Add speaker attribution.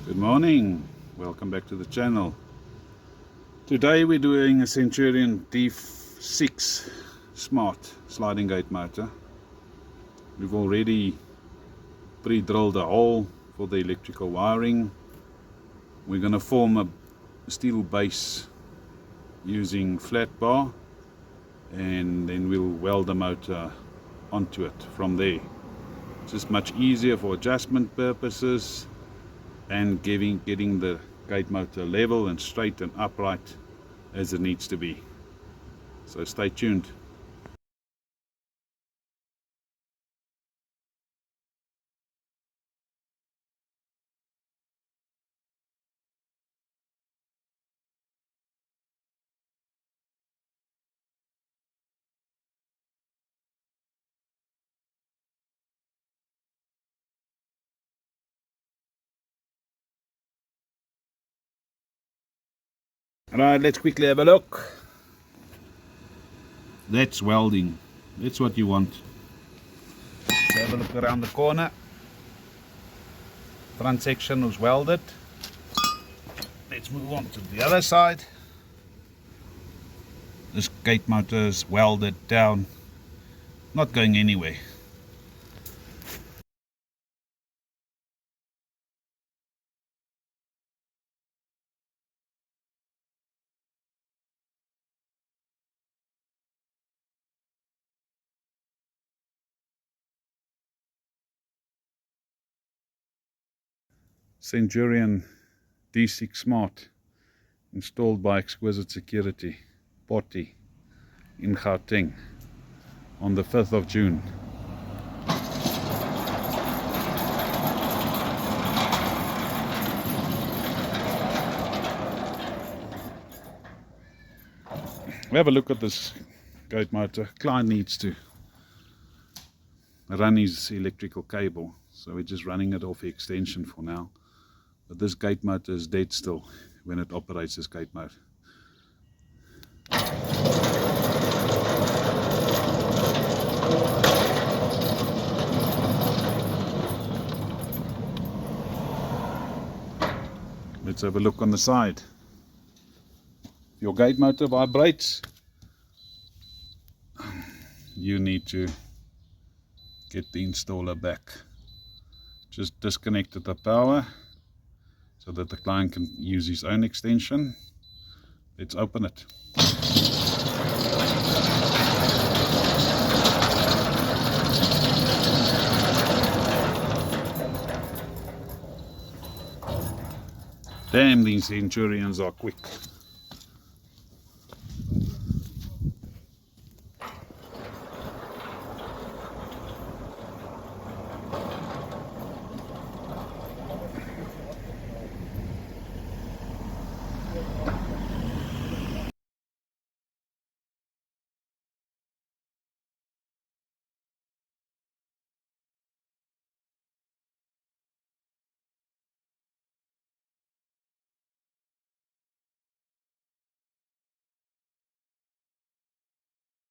Speaker 1: Good morning, welcome back to the channel. Today we're doing a Centurion D6 Smart sliding gate motor. We've already pre-drilled a hole for the electrical wiring. We're going to form a steel base using flat bar, and then we'll weld the motor onto it from there. It's just much easier for adjustment purposes and getting the gate motor level and straight and upright as it needs to be. So stay tuned. Alright, let's quickly have a look. That's welding. That's what you want. Let's have a look around the corner. Front section was welded. Let's move on to the other side. This gate motor is welded down, not going anywhere. Centurion D6 Smart, installed by Exquisite Security, Pottie in Gauteng on the 5th of June. We have a look at this gate motor. Client needs to run his electrical cable, so we're just running it off the extension for now. But this gate motor is dead still when it operates this gate motor. Let's have a look on the side. If your gate motor vibrates, you need to get the installer back. Just disconnect the power so that the client can use his own extension. Let's open it. Damn, these Centurions are quick.